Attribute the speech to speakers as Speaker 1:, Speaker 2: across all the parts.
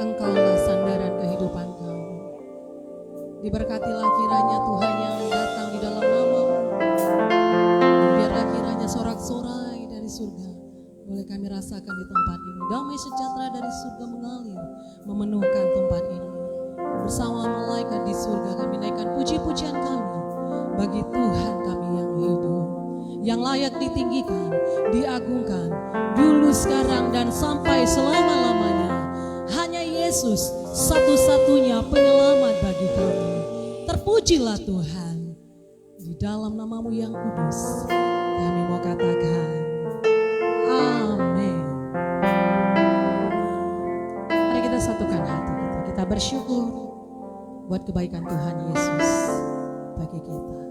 Speaker 1: Engkaulah sandaran kehidupan kami. Diberkatilah kiranya Tuhan yang datang di dalam nama-Mu. Biarlah kiranya sorak-sorai dari surga boleh kami rasakan di tempat ini. Damai sejahtera dari surga mengalir memenuhkan tempat ini. Bersama malaikat di surga kami naikkan puji-pujian kami bagi Tuhan kami yang hidup, yang layak ditinggikan, diagungkan dulu, sekarang, dan sampai selama-lamanya. Hanya Yesus satu-satunya penyelamat bagi kami. Terpujilah Tuhan. Di dalam nama-Mu yang kudus kami mau katakan amin. Mari kita satukan hati kita. Kita bersyukur buat kebaikan Tuhan Yesus bagi kita.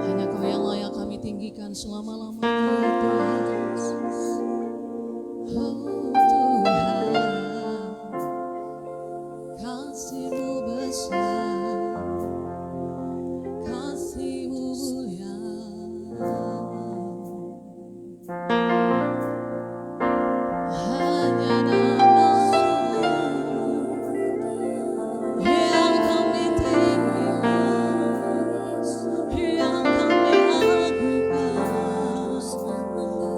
Speaker 1: Hanya Kau yang layak kami tinggikan selama-lamanya, Tuhan Yesus. Oh Tuhan, kasih-Mu besar, kasih-Mu mulia. Hanya nama-Mu yang kami tinggikan, yang kami agungkan selamanya.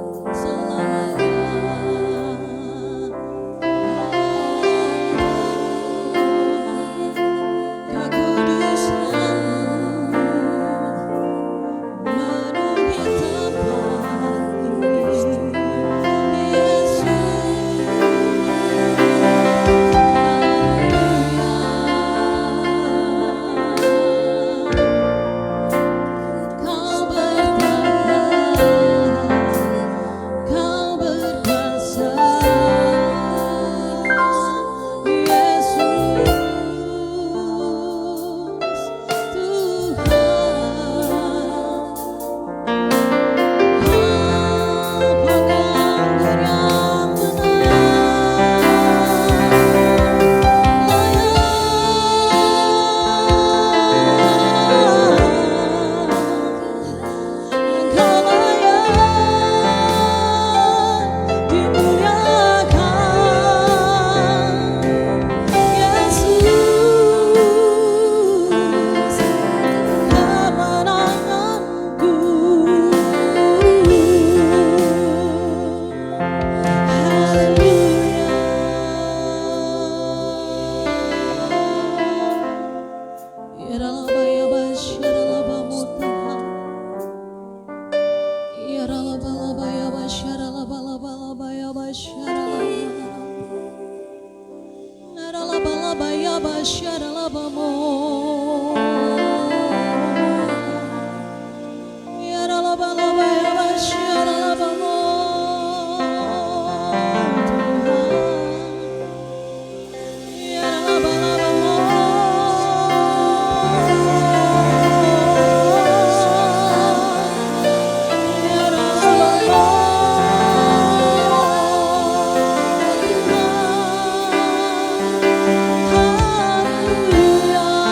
Speaker 1: Hallelujah.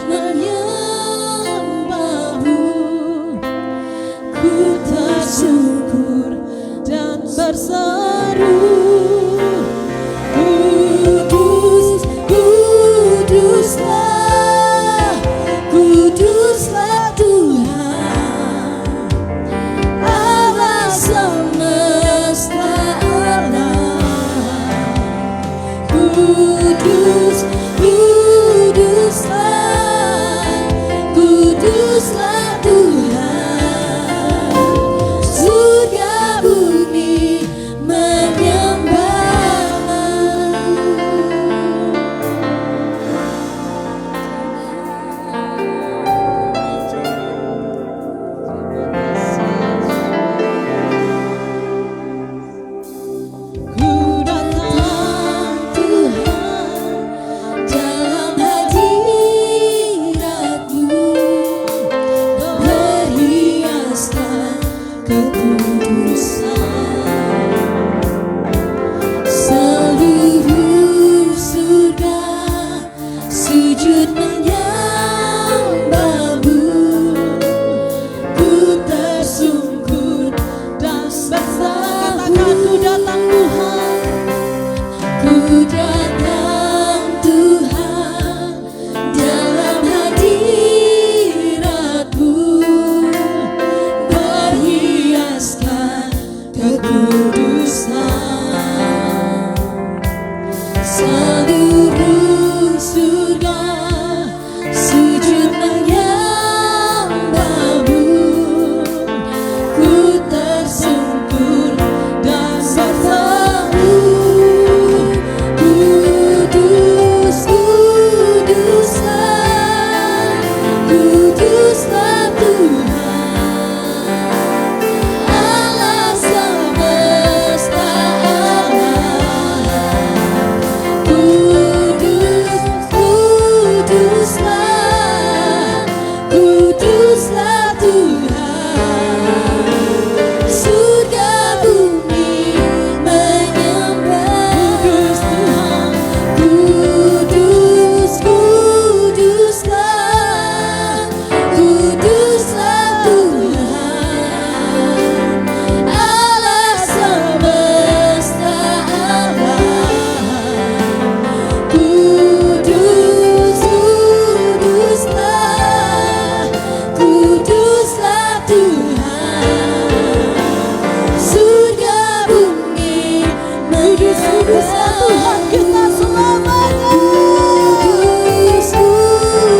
Speaker 1: menyembahmu, ku tersyukur dan berseru, kudus, kuduslah, kuduslah Tuhan Allah semesta alam. Kudus, kuduslah, kuduslah Tuhan, surga bumi ku datang Tuhan dalam hadiratmu, berhiaskan kekudusan. Seluruh surga sujud menyembahmu, ku tersungkur dan berseru, ku datang Tuhan dalam hadiratmu, berhiaskan kekudusan. Seluruh surga sujud menyembahmu, ku tersungkur dan berseru, kudus, kuduslah, kuduslah Tuhan Allah semesta alam. Kudus, kuduslah, kuduslah Tuhan, surga bumi menyembah. Kudus Tuhan, kudus, kuduslah, kuduslah Tuhan Allah semesta alam. Kudus, kuduslah, kuduslah Tuhan, surga bumi menyembah. Tuhan kita selamanya. Kudus,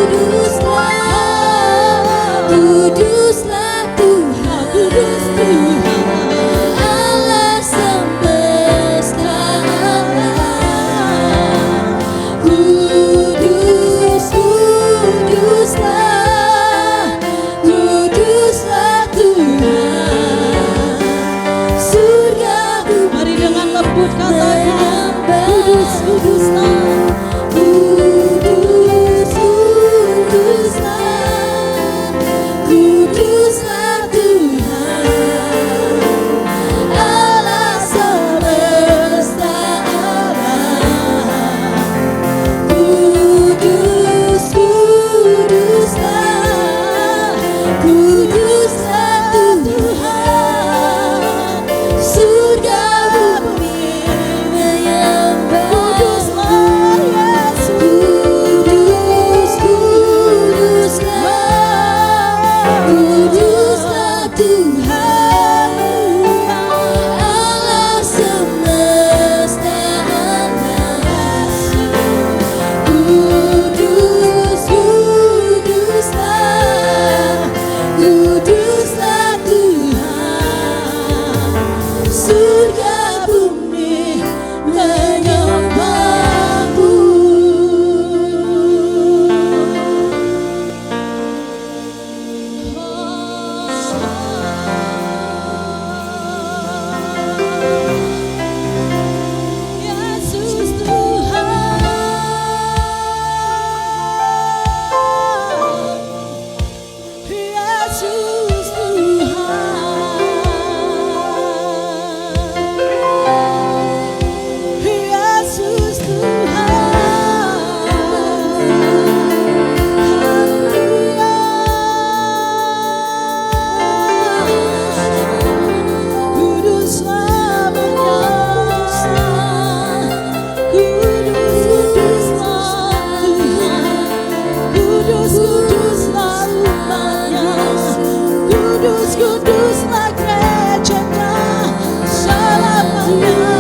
Speaker 1: kuduslah, kuduslah Tuhan, kudus Tuhan Allah semesta alam. Kudus, kuduslah, kuduslah Tuhan, surga bumi. Mari dengan lembut katakan, kudus, kuduslah, kudus, kuduslah, kudus. kuduslah gerejanya selamanya.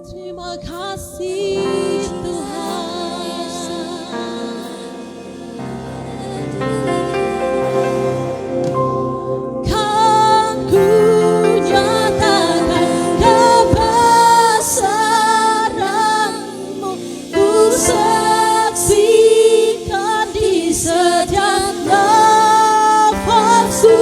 Speaker 1: Terima kasih Tuhan. Kan ku nyatakan kebesaran-Mu, ku saksikan di setiap nafasku.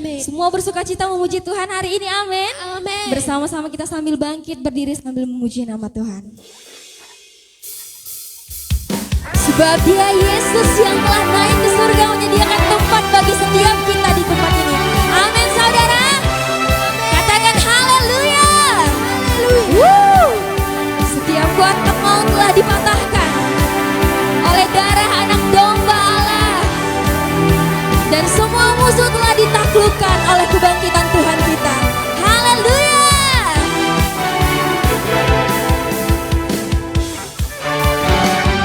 Speaker 2: Semua bersukacita memuji Tuhan hari ini, amin.
Speaker 3: Amin.
Speaker 2: Bersama-sama kita sambil bangkit, berdiri sambil memuji nama Tuhan. Sebab Dia Yesus yang telah naik ke surga menyediakan tempat bagi setiap kita di tempat ini. Amin saudara. Katakan haleluya. Setiap kutuk maut telah dipatahkan oleh darah anak domba Allah. Dan semua musuh telah ditaklukkan oleh kebangkitan Tuhan kita. Haleluya.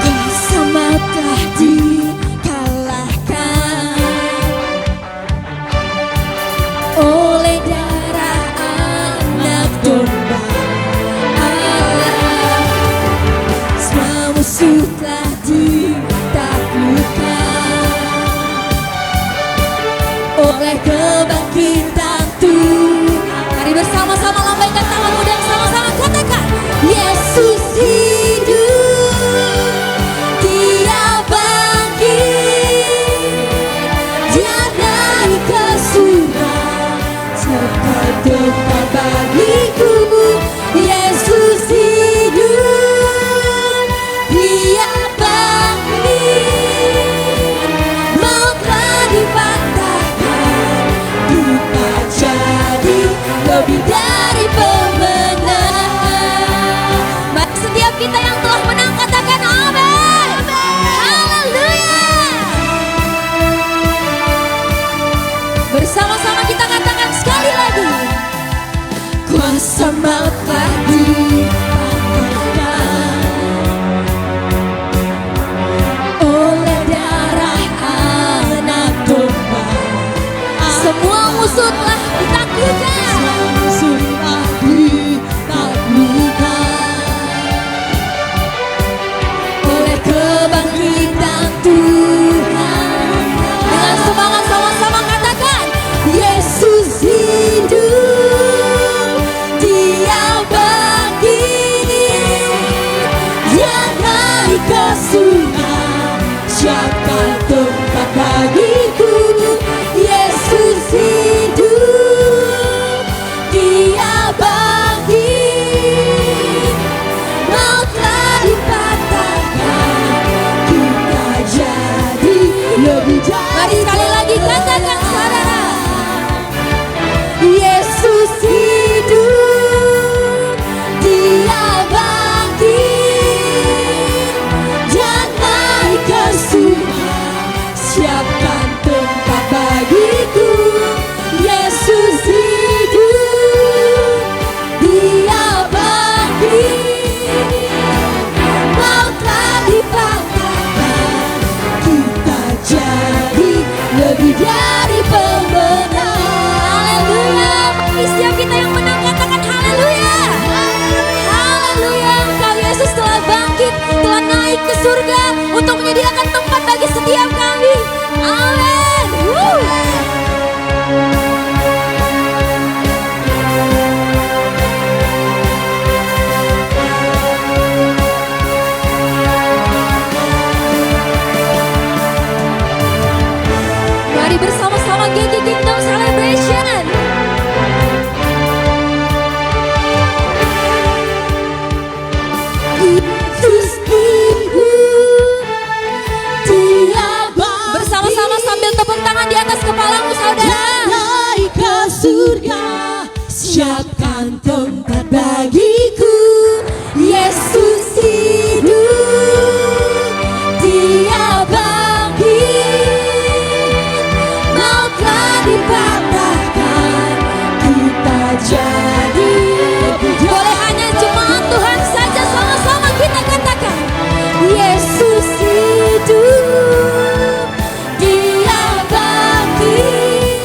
Speaker 2: Kuasa maut telah dikalahkan oleh darah anak domba Allah. Semua musuh telah ditaklukkan oleh kebangkitan Tuhan. Mari bersama-sama lambaikan tanganmu dan sama-sama katakan, Yesus hidup, Dia bangkit, Dia naik ke surga, tempat tempat bagiku. Yesus hidup, Dia bangkit, maut telah dipatahkan, kita jadi lebih dari pemenang. Mari setiap kita yang telah menang katakan amin. Haleluya. Bersama-sama kita katakan sekali lagi, kuasa maut telah dipatahkan oleh darah anak domba. Semua musuh telah ditaklukkan. Oleh kebangkitan Tuhan. Dengan semangat sama-sama katakan, Yesus hidup, Dia bangkit, Dia naik ke surga, siapkan tempat bagiku. Yesus hidup, Dia bangkit, maut telah dipatahkan, kita jadi lebih dari. Mari sekali lagi katakan saudara, Yesus hidup, Dia bangkit, Dia naik ke surga, siapkan tempat bagiku. Yesus hidup, Dia bangkit, maut telah dipatahkan, kita jadi lebih dari pemenang. Haleluya. Bagi setiap kita yang menang katakan haleluya. Haleluya. Engkau Yesus telah bangkit, telah naik ke surga untuk menyediakan tempat bagi setiap kami. Amin. Mari bersama-sama GG Kingdom Celebration. Yesus hidup, Dia bangkit. Bersama-sama sambil tepuk tangan di atas kepalamu saudara. Naik ke surga, siapkan tempat bagiku. Yesus hidup, Dia bangkit, maut telah dipatahkan, kita jadi. Boleh hanya jemaat Tuhan saja sama-sama kita katakan, Yesus hidup, Dia bangkit,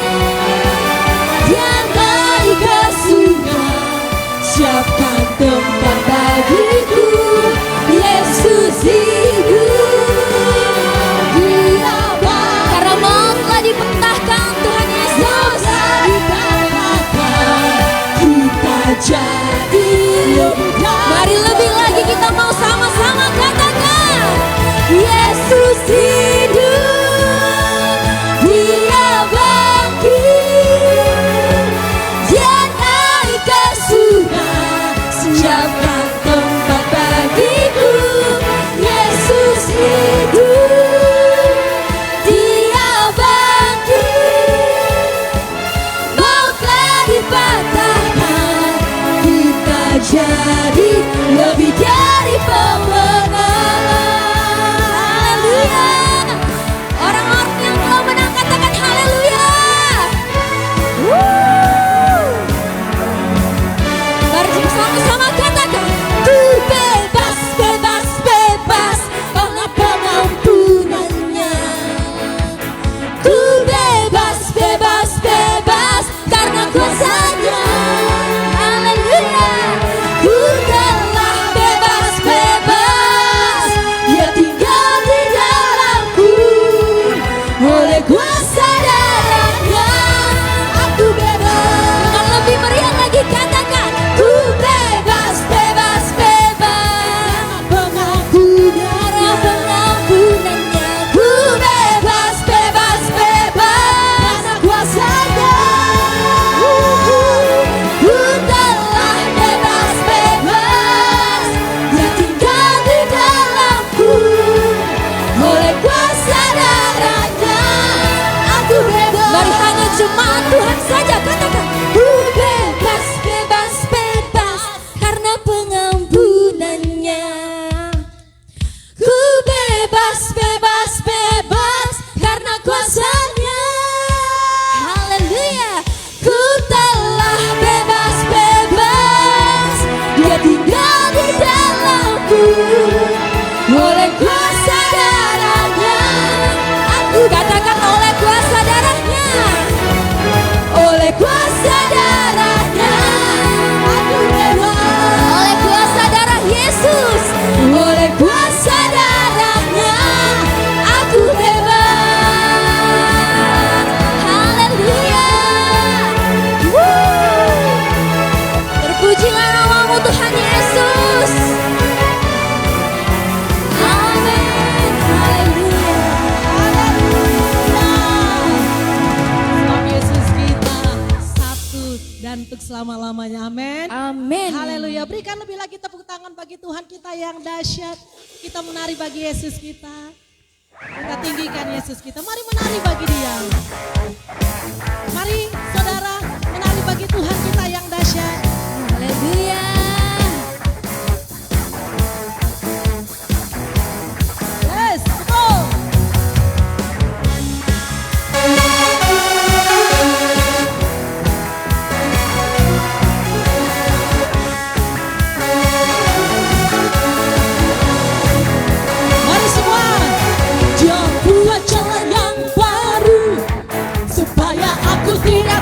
Speaker 2: Dia naik ke surga, siapkan oleh kuasa darahnya. Aku katakan oleh kuasa darahnya, oleh kuasa darahnya. Aku bebas oleh kuasa darah Yesus, oleh kuasa darahnya. Aku bebas. Haleluya. Terpujilah namamu Tuhan Yesus. Amin. Haleluya.
Speaker 1: Sebab Yesus kita satu dan untuk selama-lamanya. Amin.
Speaker 2: Amin.
Speaker 1: Haleluya. Berikan lebih lagi tepuk tangan bagi Tuhan kita yang dahsyat. Kita menari bagi Yesus kita. Kita tinggikan Yesus kita. Mari menari bagi Dia. Mari saudara menari bagi Tuhan kita yang dahsyat.
Speaker 2: Haleluya.
Speaker 1: Yes, go. Mari semua.
Speaker 2: Dia buat jalan yang baru supaya aku tidak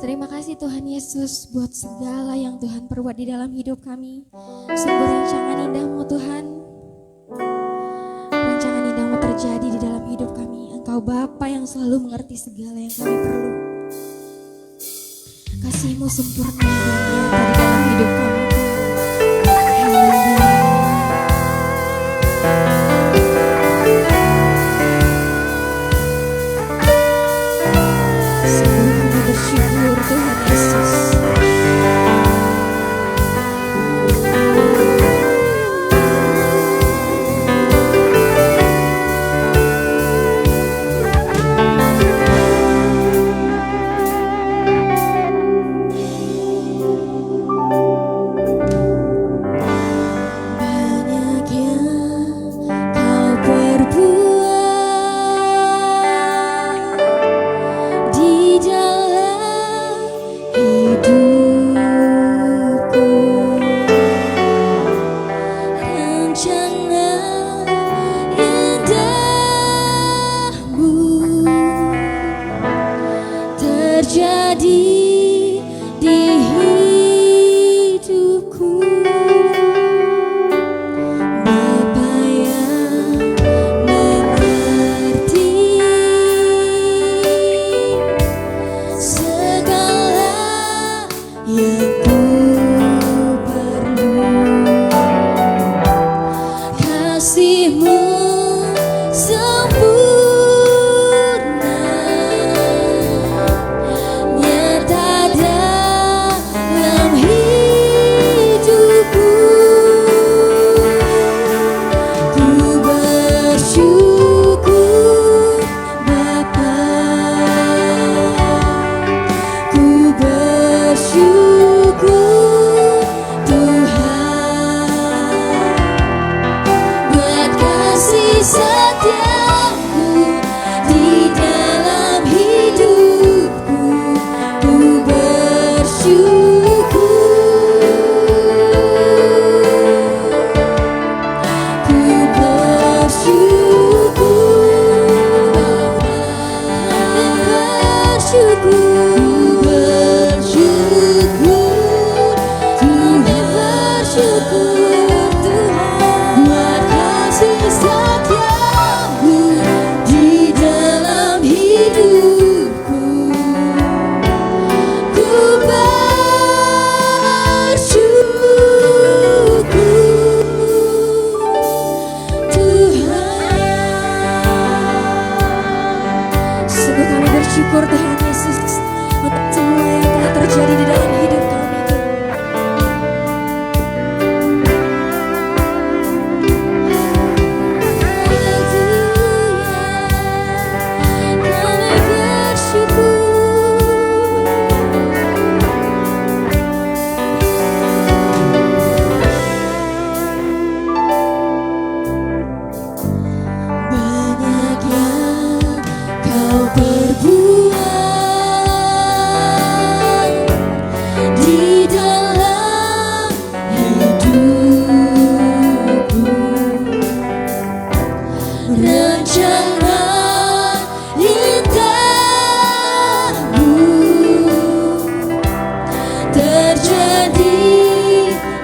Speaker 2: Terima kasih Tuhan Yesus buat segala yang Tuhan perbuat di dalam hidup kami. Sungguh rancangan indah-Mu Tuhan. Rancangan indah-Mu terjadi di dalam hidup kami. Engkau Bapa yang selalu mengerti segala yang kami perlu. Kasih-Mu sempurna dan nyata di dalam hidup kami. Haleluya. Sungguh kami bersyukur Tuhan Yesus. Banyak yang kau perbuat di dalam hidupku. Rencana indahmu terjadi di hidupku. Bapa yang mengerti segala yang ku perlu. Kasih-Mu sempurna nyata dalam hidupku. Ku bersyukur Bapa, ku bersyukur Tuhan buat kasih setiamu di dalam hidupku. Ku bersyukur, ku bersyukur Bapa, dan bersyukur, bersyukur Tuhan, bersyukur Tuhan buat kasih setiamu di dalam hidupku. Ku bersyukur Tuhan. Sungguh kami bersyukur Tuhan Yesus untuk semua yang telah terjadi di dalam hidup kami Tuhan. Haleluya, kami bersyukur. Banyak yang kau perbuat di dalam hidupku. Rencana indahmu terjadi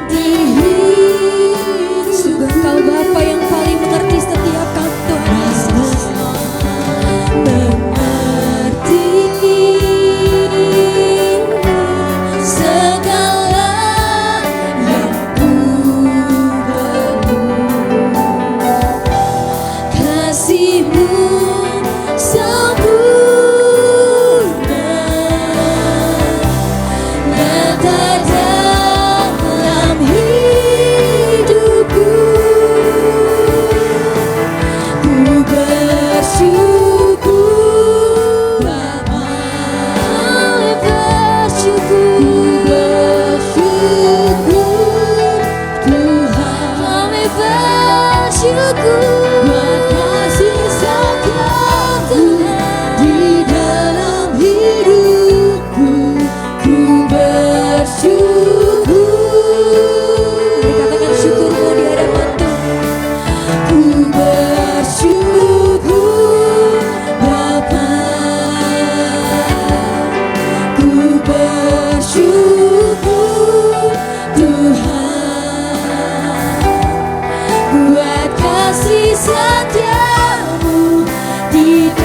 Speaker 2: di hidup. Sungguh Engkau Bapa yang paling mengerti setiap kami Tuhan Yesus. Mengerti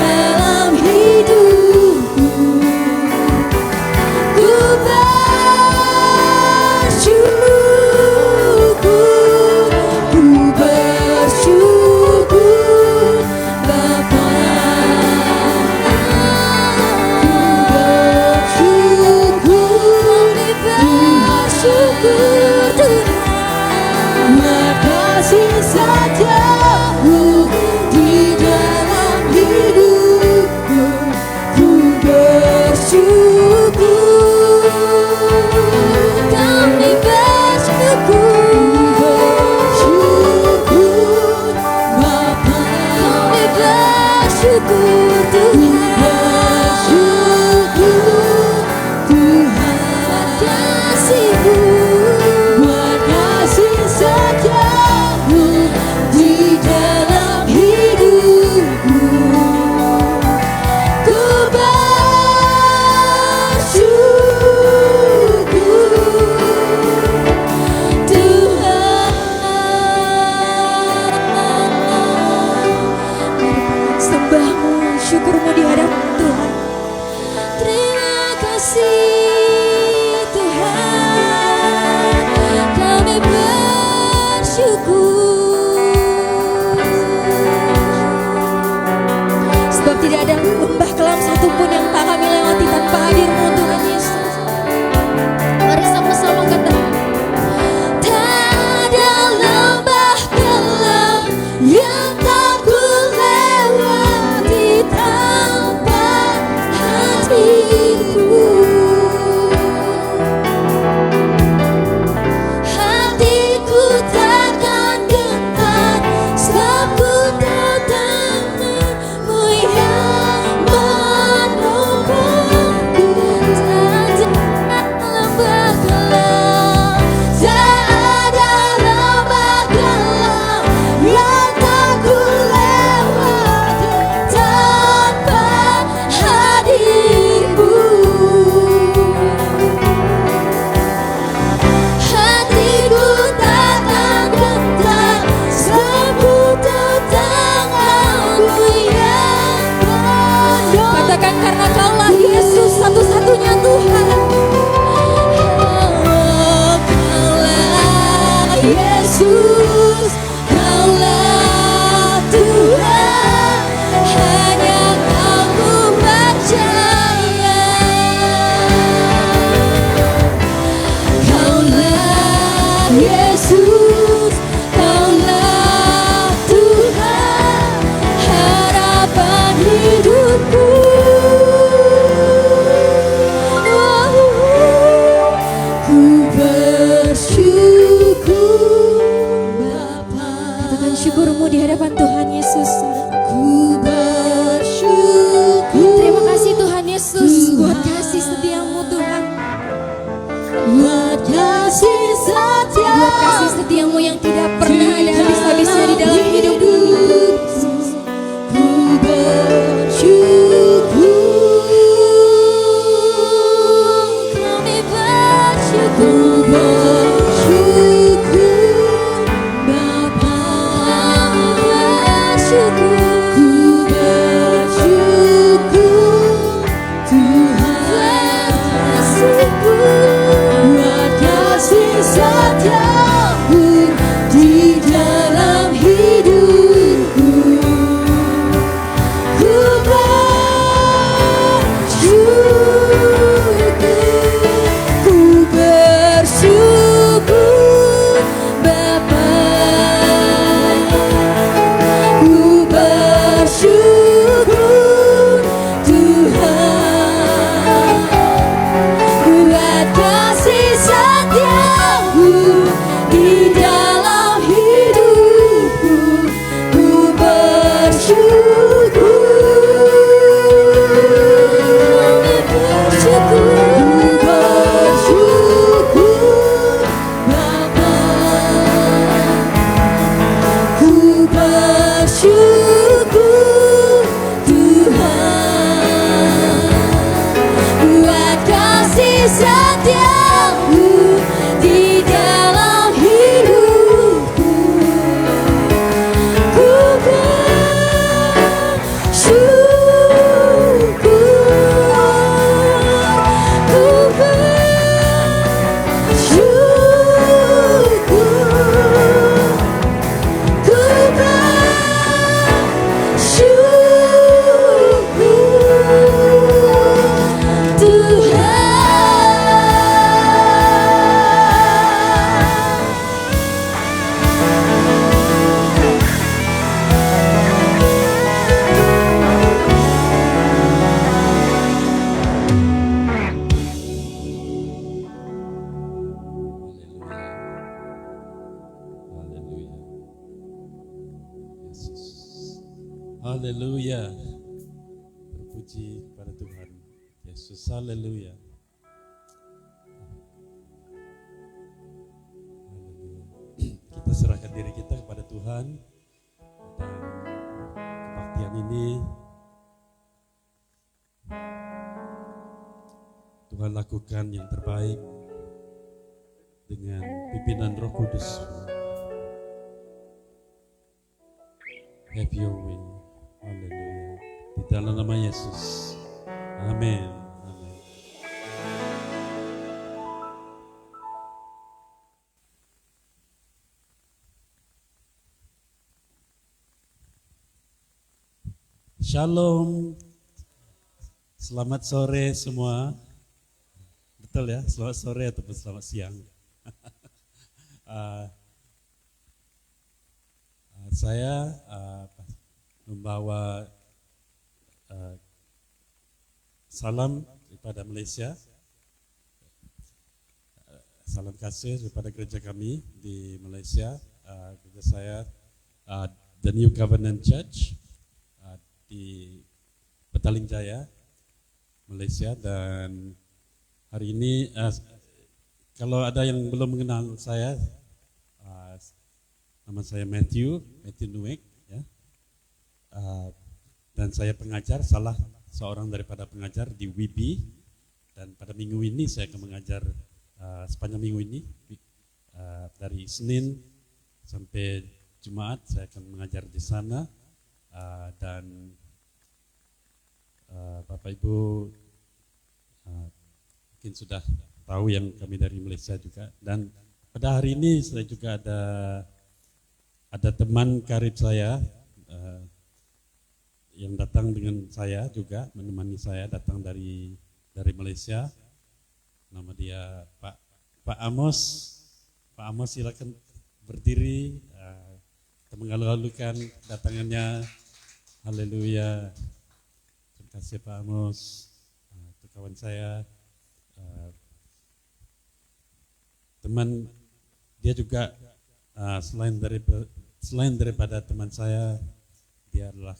Speaker 2: dalam hidupku. Ku bersyukur Bapa. Bersyukur Tuhan, makasih setiamu di dalam hidupku. Ku bersyukur, kami bersyukur Bapa. Kami bersyukur Tuhan, bersyukur Tuhan. Makasih setiamu di dalam hidupku. Ku bersyukur Tuhan. Sembahmu, syukurmu di hadapan Tuhan. Terima kasih Tuhan, kami bersyukur. Sebab tidak ada lembah kelam satupun yang tak kami lewati tanpa hadir-Mu Tuhan Yesus. Mari sama-sama katakan, tak ada lembah kelam yang tak ku lewati tanpa hadir-Mu. Hatiku takkan gentar sebab ku tahu tangan-Mu yang menolongku. Tak ada lembah kelam, tak ada lembah kelam yang tak ku lewati tanpa hadir-Mu. Hatiku takkan gentar sebab ku tahu tangan-Mu yang menolong. Katakan, karena Kaulah Yesus satu-satunya Tuhan. Kaulah Yesus, Kaulah Tuhan, hanya Kau ku percaya. Kaulah Yesus, Kaulah Tuhan, harapan hidupku. Oh,
Speaker 3: Puji kepada Tuhan Yesus, haleluya. Kita serahkan diri kita kepada Tuhan, dan kebaktian ini Tuhan lakukan yang terbaik dengan pimpinan Roh Kudus. Have your way. Haleluya. Di dalam nama Yesus. Amin. Amin. Shalom. Selamat sore semua. Betul ya, selamat sore ataupun selamat siang. Saya membawa salam daripada Malaysia, salam kasih daripada gereja kami di Malaysia, gereja saya, The New Covenant Church di Petaling Jaya, Malaysia. Dan hari ini kalau ada yang belum mengenal saya, nama saya Matthew Nuek, ya. Dan saya pengajar, salah seorang daripada pengajar di WIBI, dan pada minggu ini saya akan mengajar sepanjang minggu ini, dari Senin sampai Jumat saya akan mengajar di sana. Dan Bapak Ibu mungkin sudah tahu yang kami dari Malaysia juga. Dan pada hari ini saya juga ada teman karib saya yang datang dengan saya juga, menemani saya, datang dari Malaysia. Nama dia Pak Amos. Pak Amos, silakan berdiri. Kita mengalu-alukan datangannya. Haleluya. Terima kasih Pak Amos. Itu kawan saya. Teman dia juga selain daripada teman saya, dia adalah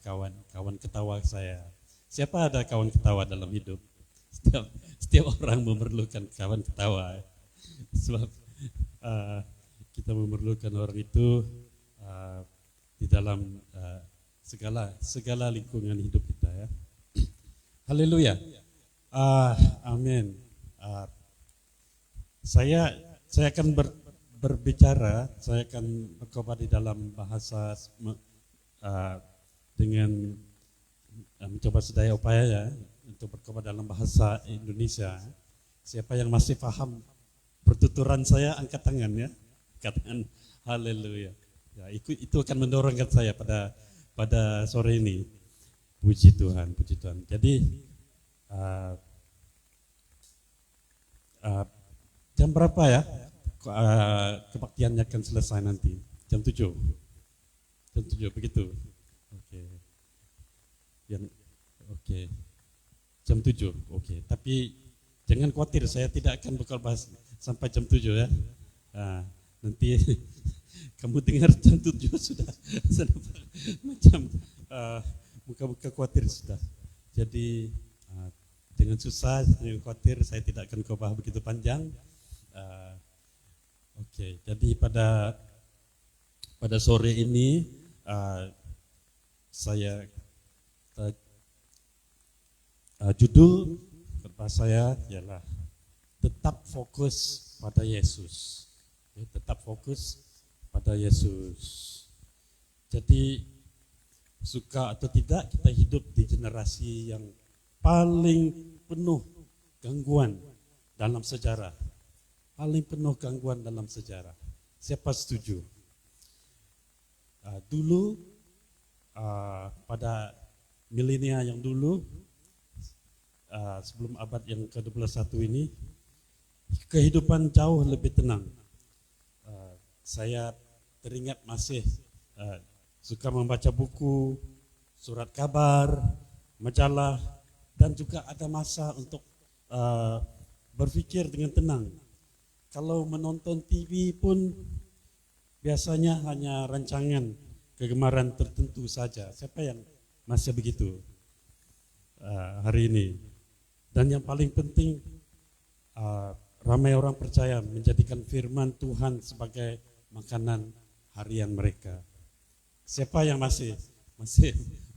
Speaker 3: kawan ketawa saya. Siapa ada kawan ketawa dalam hidup? Setiap orang memerlukan kawan ketawa. Sebab kita memerlukan orang itu di dalam segala lingkungan hidup kita, ya. Haleluya. Amin. Saya akan berbicara, saya akan berkhotbah di dalam bahasa dengan mencoba sedaya upaya, ya, untuk berkhotbah dalam bahasa Indonesia. Siapa yang masih paham pertuturan saya, angkat tangan, ya. Katakan haleluya. Ya, itu akan mendorongkan saya pada sore ini. Puji Tuhan, puji Tuhan. Jadi jam berapa ya kebaktiannya akan selesai nanti? Jam 7. Jam 7 begitu. Oke. Jam 7. Oke. Tapi jangan khawatir, saya tidak akan berkhotbah sampai jam 7, ya. Nanti kamu dengar jam 7 sudah macam muka-muka khawatir sudah. Jadi jangan susah, jangan khawatir, saya tidak akan khotbah begitu panjang. Jadi pada sore ini saya judul khotbah saya ialah tetap fokus pada Yesus. Tetap fokus pada Yesus. Jadi suka atau tidak, kita hidup di generasi yang paling penuh gangguan dalam sejarah. Paling penuh gangguan dalam sejarah. Siapa setuju? Dulu pada milenia yang dulu, sebelum abad yang ke-21 ini, kehidupan jauh lebih tenang. Saya teringat masih suka membaca buku, surat kabar, majalah, dan juga ada masa untuk berpikir dengan tenang. Kalau menonton TV pun biasanya hanya rancangan kegemaran tertentu saja. Siapa yang masih begitu? hari ini. Dan yang paling penting, ramai orang percaya menjadikan firman Tuhan sebagai makanan harian mereka. Siapa yang masih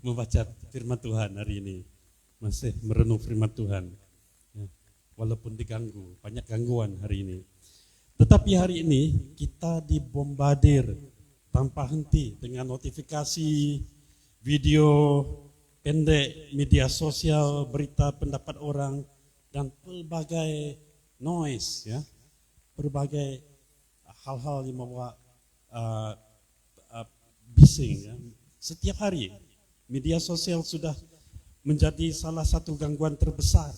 Speaker 3: membaca firman Tuhan hari ini, masih merenung firman Tuhan, ya, walaupun diganggu, banyak gangguan hari ini. Tetapi hari ini kita dibombardir tanpa henti dengan notifikasi, video pendek, media sosial, berita pendapat orang, dan pelbagai noise, ya, berbagai hal-hal yang membawa bising. Ya. Setiap hari media sosial sudah menjadi salah satu gangguan terbesar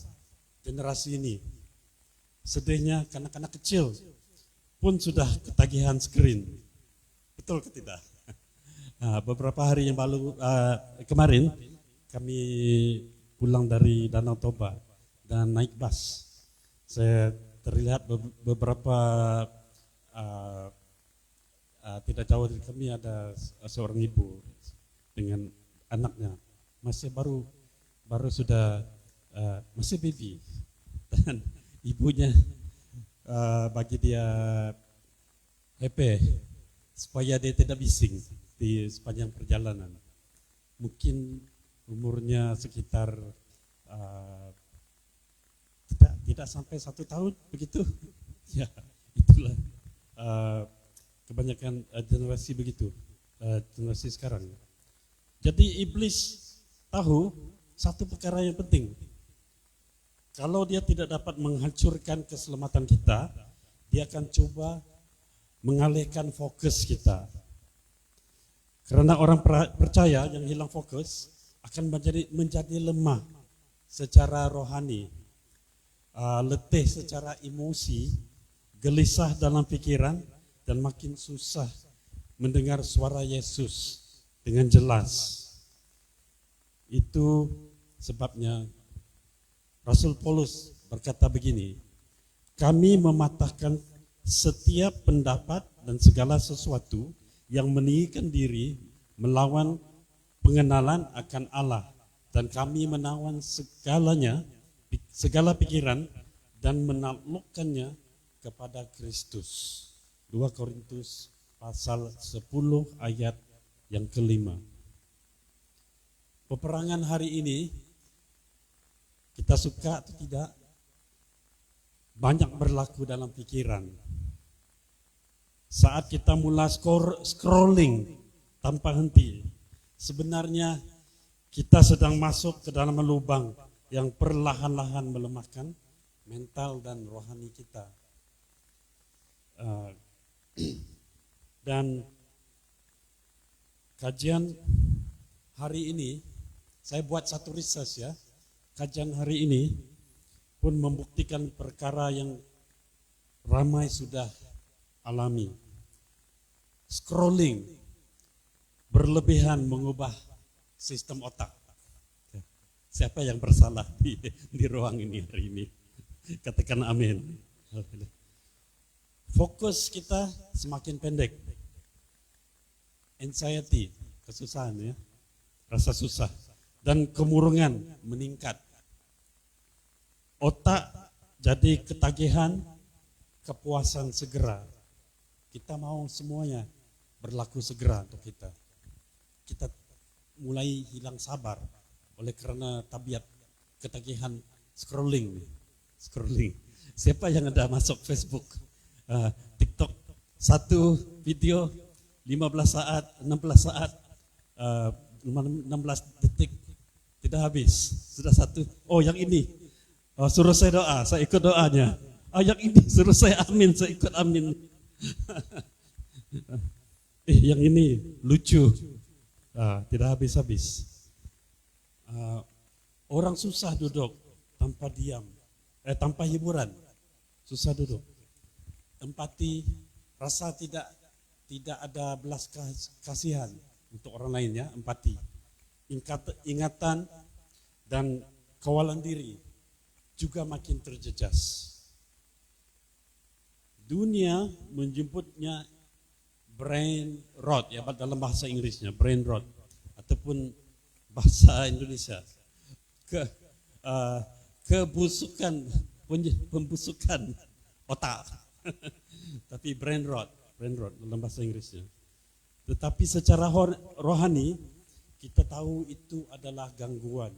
Speaker 3: generasi ini. Sedihnya anak-anak kecil pun sudah ketagihan screen. Betul ke tidak? Nah, beberapa hari yang lalu kemarin kami pulang dari Danau Toba dan naik bus. Saya terlihat beberapa tidak jauh dari kami ada seorang ibu dengan anaknya, masih baru sudah masih baby, dan ibunya bagi dia happy supaya dia tidak bising di sepanjang perjalanan. Mungkin umurnya sekitar tidak sampai 1 tahun begitu. Ya, itulah kebanyakan generasi begitu, generasi sekarang. Jadi iblis tahu satu perkara yang penting. Kalau dia tidak dapat menghancurkan keselamatan kita, dia akan coba mengalihkan fokus kita. Karena orang percaya yang hilang fokus akan menjadi lemah secara rohani, letih secara emosi, gelisah dalam pikiran, dan makin susah mendengar suara Yesus dengan jelas. Itu sebabnya Rasul Paulus berkata begini, kami mematahkan setiap pendapat dan segala sesuatu yang meninggikan diri melawan pengenalan akan Allah, dan kami menawan segala pikiran dan menaklukkannya kepada Kristus. 2 Korintus pasal 10 ayat yang ke-5. Peperangan hari ini, kita suka atau tidak, banyak berlaku dalam pikiran. Saat kita mulai scrolling tanpa henti, sebenarnya kita sedang masuk ke dalam lubang yang perlahan-lahan melemahkan mental dan rohani kita. Dan kajian hari ini, saya buat satu research ya. Kajian hari ini pun membuktikan perkara yang ramai sudah alami. Scrolling berlebihan mengubah sistem otak. Siapa yang bersalah di ruang ini hari ini? Katakan amin. Fokus kita semakin pendek. Anxiety, kesusahan ya, rasa susah, dan kemurungan meningkat. Otak jadi ketagihan, kepuasan segera. Kita mau semuanya berlaku segera untuk kita. Kita mulai hilang sabar oleh karena tabiat ketagihan scrolling. Siapa yang ada masuk Facebook, TikTok, satu video 15 saat, 16 saat, 16 detik tidak habis. Sudah satu. Oh, yang ini. Suruh saya doa, saya ikut doanya. Yang ini suruh saya amin, saya ikut amin. Yang ini lucu. Tidak habis-habis. Orang susah duduk tanpa diam, tanpa hiburan. Susah duduk. Empati, rasa tidak ada belas kasihan untuk orang lain ya, empati. Ingatan dan kawalan diri juga makin terjejas. Dunia menjemputnya brain rot ya, dalam bahasa Inggrisnya brain rot ataupun bahasa Indonesia ke kebusukan, pembusukan otak. Tapi brain rot dalam bahasa Inggrisnya. Tetapi secara rohani kita tahu itu adalah gangguan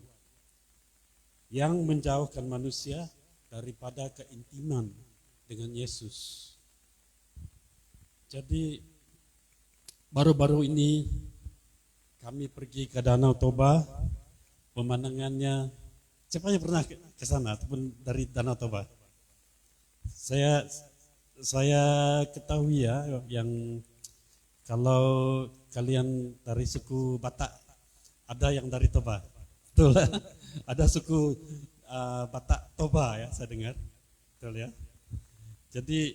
Speaker 3: yang menjauhkan manusia daripada keintiman dengan Yesus. Jadi baru-baru ini kami pergi ke Danau Toba, pemandangannya, siapa yang pernah ke sana ataupun dari Danau Toba? Saya ketahui ya, yang kalau kalian dari suku Batak, ada yang dari Toba, betul ya? Ada suku Batak Toba ya, saya dengar, betul ya. Jadi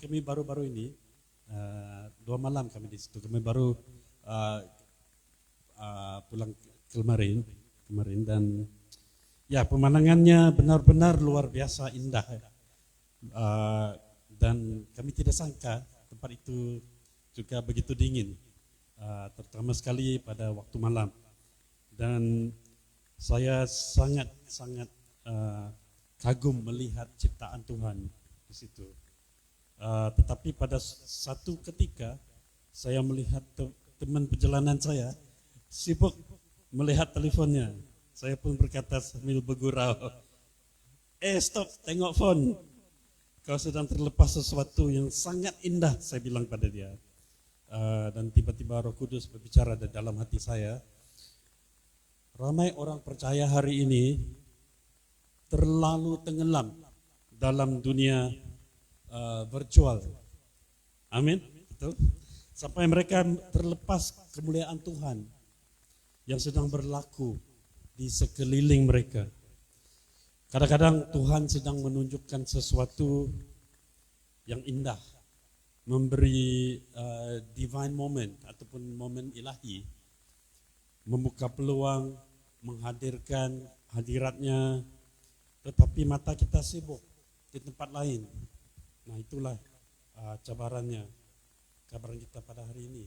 Speaker 3: kami baru-baru ini 2 malam kami di situ. Kami baru pulang kemarin dan ya pemandangannya benar-benar luar biasa indah. Dan kami tidak sangka tempat itu juga begitu dingin, terutama sekali pada waktu malam. Dan saya sangat kagum melihat ciptaan Tuhan di situ. Tetapi pada satu ketika saya melihat teman perjalanan saya sibuk melihat teleponnya. Saya pun berkata sambil bergurau, stop, tengok phone. Kau sedang terlepas sesuatu yang sangat indah, saya bilang pada dia. Dan tiba-tiba Roh Kudus berbicara dalam hati saya. Ramai orang percaya hari ini terlalu tenggelam dalam dunia virtual. Amin. Betul. Sampai mereka terlepas kemuliaan Tuhan yang sedang berlaku di sekeliling mereka. Kadang-kadang Tuhan sedang menunjukkan sesuatu yang indah, memberi divine moment ataupun momen ilahi, membuka peluang, menghadirkan hadiratnya, tetapi mata kita sibuk di tempat lain. Nah, itulah cabaran kita pada hari ini.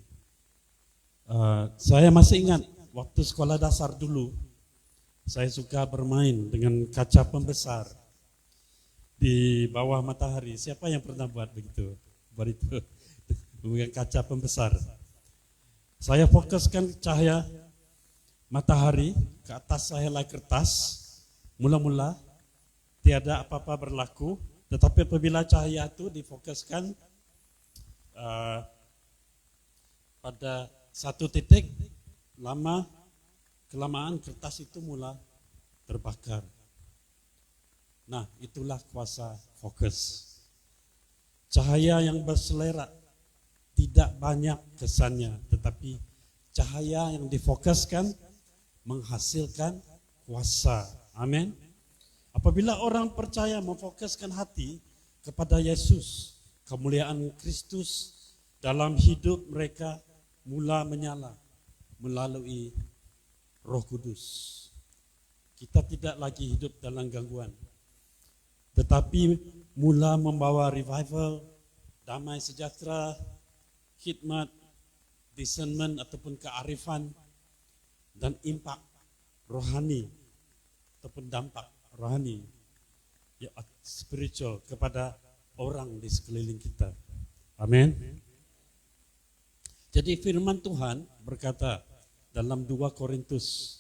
Speaker 3: Saya masih ingat waktu sekolah dasar dulu, saya suka bermain dengan kaca pembesar di bawah matahari. Siapa yang pernah buat begitu? Buat itu, dengan kaca pembesar. Saya fokuskan cahaya matahari ke atas sehelai kertas. Mula-mula tiada apa-apa berlaku. Tetapi apabila cahaya itu difokuskan pada satu titik, kelamaan kertas itu mula terbakar. Nah, itulah kuasa fokus. Cahaya yang berselera tidak banyak kesannya, tetapi cahaya yang difokuskan menghasilkan kuasa. Amin. Apabila orang percaya memfokuskan hati kepada Yesus, kemuliaan Kristus dalam hidup mereka mula menyala melalui Roh Kudus. Kita tidak lagi hidup dalam gangguan, tetapi mula membawa revival, damai sejahtera, khidmat, discernment ataupun kearifan, dan impak rohani ataupun dampak rohani, ya, spiritual kepada orang di sekeliling kita. Amin. Jadi firman Tuhan berkata dalam 2 Korintus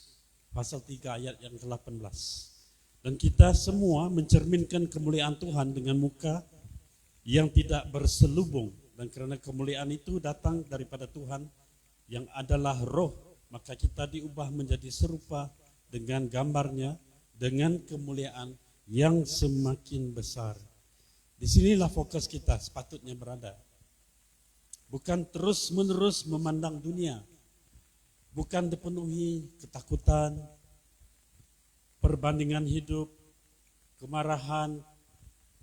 Speaker 3: pasal 3 ayat yang ke-18. Dan kita semua mencerminkan kemuliaan Tuhan dengan muka yang tidak berselubung. Dan karena kemuliaan itu datang daripada Tuhan yang adalah roh, maka kita diubah menjadi serupa dengan gambarnya, dengan kemuliaan yang semakin besar. Disinilah fokus kita sepatutnya berada. Bukan terus-menerus memandang dunia. Bukan dipenuhi ketakutan, perbandingan hidup, kemarahan,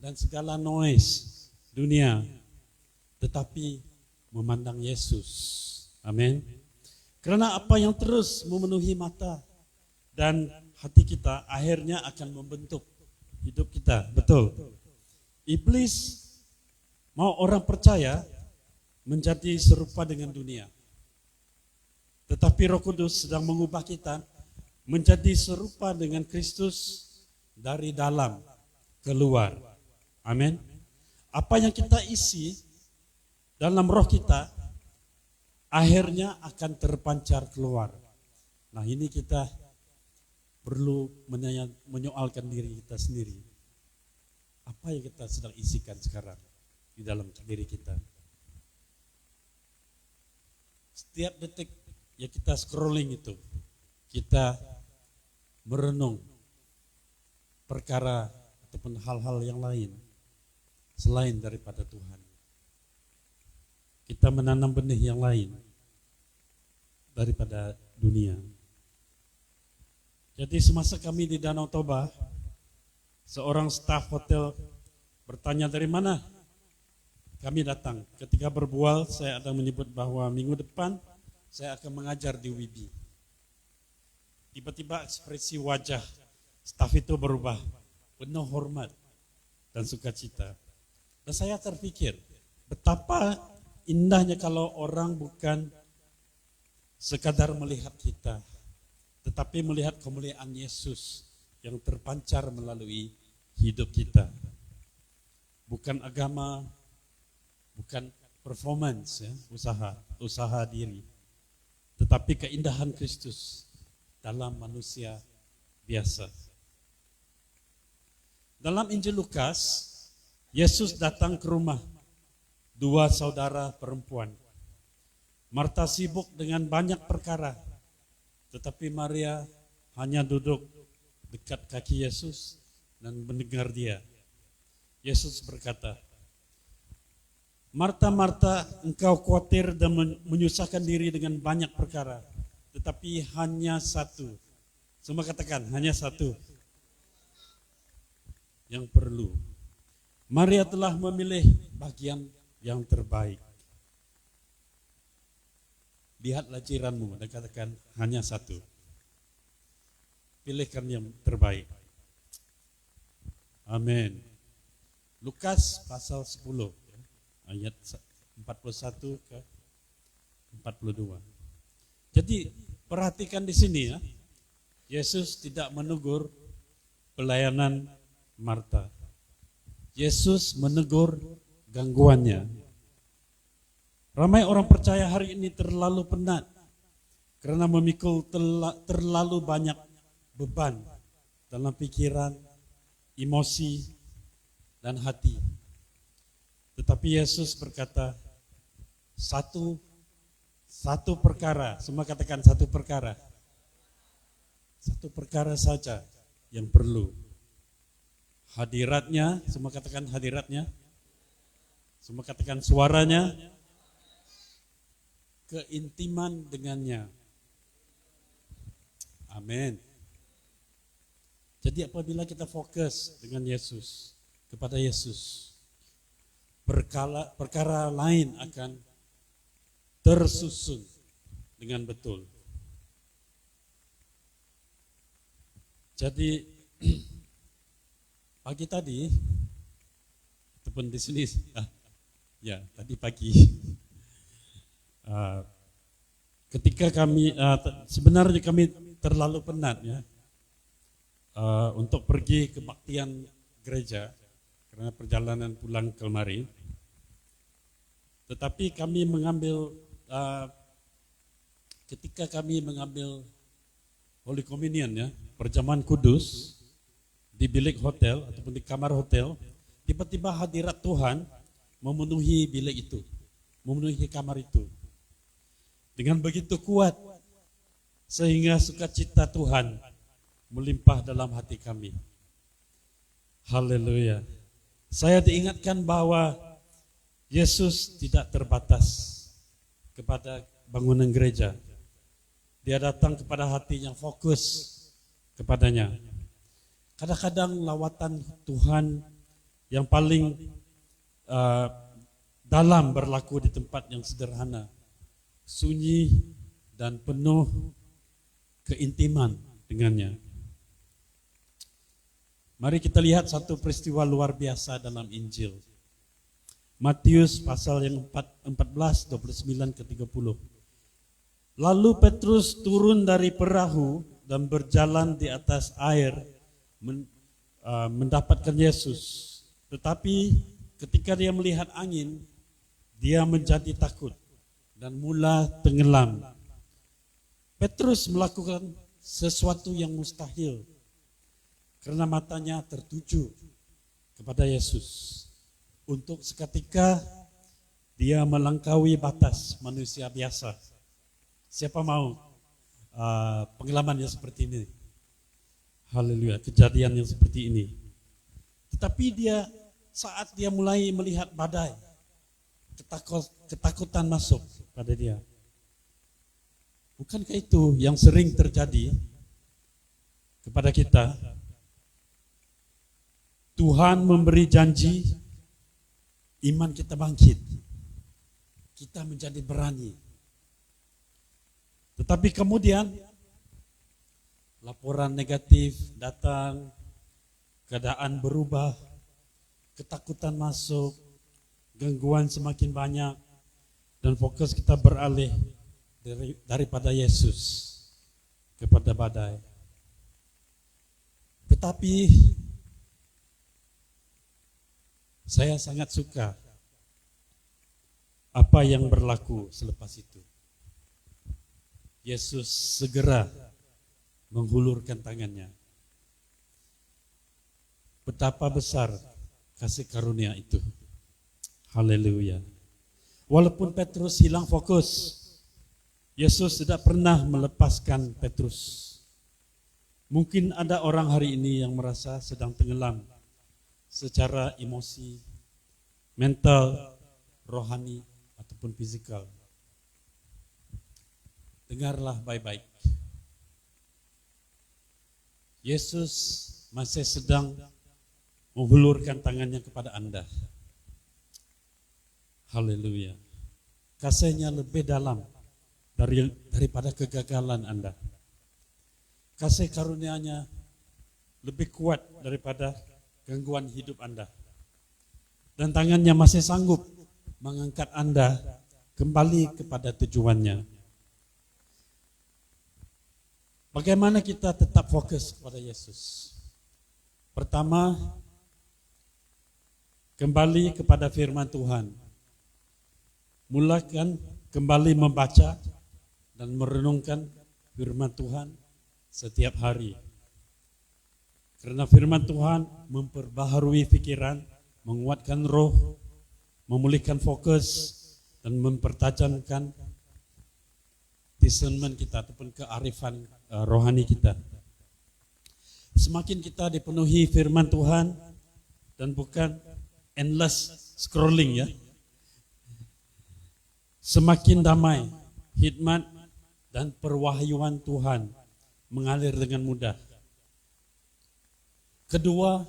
Speaker 3: dan segala noise dunia. Tetapi memandang Yesus. Amin. Karena apa yang terus memenuhi mata dan hati kita akhirnya akan membentuk hidup kita. Betul. Iblis mau orang percaya menjadi serupa dengan dunia. Tetapi Roh Kudus sedang mengubah kita menjadi serupa dengan Kristus dari dalam keluar. Amin. Apa yang kita isi dalam roh kita akhirnya akan terpancar keluar. Nah, ini kita perlu menyoalkan diri kita sendiri. Apa yang kita sedang isikan sekarang di dalam diri kita? Setiap detik ya kita scrolling itu, kita merenung perkara ataupun hal-hal yang lain selain daripada Tuhan. Kita menanam benih yang lain daripada dunia. Jadi semasa kami di Danau Toba, seorang staf hotel bertanya dari mana kami datang. Ketika berbual, saya ada menyebut bahwa minggu depan saya akan mengajar di WIBI. Tiba-tiba ekspresi wajah staf itu berubah, penuh hormat dan sukacita. Dan saya terpikir, betapa indahnya kalau orang bukan sekadar melihat kita, tetapi melihat kemuliaan Yesus yang terpancar melalui hidup kita. Bukan agama, bukan performance, ya, usaha diri, tetapi keindahan Kristus dalam manusia biasa. Dalam Injil Lukas, Yesus datang ke rumah dua saudara perempuan. Marta sibuk dengan banyak perkara, tetapi Maria hanya duduk dekat kaki Yesus dan mendengar dia. Yesus berkata, Marta, Marta, engkau khawatir dan menyusahkan diri dengan banyak perkara, tetapi hanya satu. Semua katakan, hanya satu yang perlu. Maria telah memilih bagian yang terbaik. Lihatlah jiranmu dan katakan, hanya satu. Pilihkan yang terbaik. Amin. Lukas pasal 10, ayat 41 ke 42. Jadi perhatikan di sini ya, Yesus tidak menegur pelayanan Marta. Yesus menegur gangguannya. Ramai orang percaya hari ini terlalu penat karena memikul terlalu banyak beban dalam pikiran, emosi, dan hati. Tetapi Yesus berkata, satu perkara, semua katakan satu perkara. Satu perkara saja yang perlu. Hadiratnya, semua katakan hadiratnya. Semua katakan suaranya. Keintiman dengannya. Amin. Jadi apabila kita fokus dengan Yesus, kepada Yesus, perkara lain akan tersusun dengan betul. Jadi pagi tadi, ataupun di sini, ya tadi pagi, ketika kami sebenarnya kami terlalu penat ya untuk pergi ke kebaktian gereja karena perjalanan pulang kemari. Tetapi kami mengambil ketika kami mengambil Holy Communion ya, perjamuan kudus di bilik hotel ataupun di kamar hotel, tiba-tiba hadirat Tuhan memenuhi bilik itu, memenuhi kamar itu. Dengan begitu kuat sehingga sukacita Tuhan melimpah dalam hati kami. Haleluya. Saya diingatkan bahwa Yesus tidak terbatas kepada bangunan gereja. Dia datang kepada hati yang fokus kepadanya. Kadang-kadang lawatan Tuhan yang paling dalam berlaku di tempat yang sederhana, sunyi dan penuh keintiman dengannya. Mari kita lihat satu peristiwa luar biasa dalam Injil. Matius pasal yang 14, 29 ke 30. Lalu Petrus turun dari perahu dan berjalan di atas air mendapatkan Yesus. Tetapi ketika dia melihat angin, dia menjadi takut dan mula tenggelam. Petrus melakukan sesuatu yang mustahil karena matanya tertuju kepada Yesus. Untuk seketika dia melangkaui batas manusia biasa. Siapa mau pengalaman yang seperti ini? Haleluya, kejadian yang seperti ini. Tetapi saat dia mulai melihat badai, ketakutan masuk pada dia. Bukankah itu yang sering terjadi kepada kita? Tuhan memberi janji, iman kita bangkit, kita menjadi berani. Tetapi kemudian laporan negatif datang, keadaan berubah, ketakutan masuk, gangguan semakin banyak, dan fokus kita beralih daripada Yesus kepada badai. Tetapi saya sangat suka apa yang berlaku selepas itu. Yesus segera menghulurkan tangannya. Betapa besar kasih karunia itu. Haleluya. Walaupun Petrus hilang fokus, Yesus tidak pernah melepaskan Petrus. Mungkin ada orang hari ini yang merasa sedang tenggelam secara emosi, mental, rohani, ataupun fisikal. Dengarlah baik-baik. Yesus masih sedang menghulurkan tangannya kepada Anda. Haleluya. Kasihnya lebih dalam daripada kegagalan Anda. Kasih karunia-Nya lebih kuat daripada gangguan hidup Anda. Dan tangannya masih sanggup mengangkat Anda kembali kepada tujuannya. Bagaimana kita tetap fokus kepada Yesus? Pertama, kembali kepada firman Tuhan. Mulakan kembali membaca dan merenungkan firman Tuhan setiap hari. Karena firman Tuhan memperbaharui pikiran, menguatkan roh, memulihkan fokus, dan mempertajamkan discernment kita ataupun kearifan rohani kita. Semakin kita dipenuhi firman Tuhan dan bukan endless scrolling ya, semakin damai, hikmat dan perwahyuan Tuhan mengalir dengan mudah. Kedua,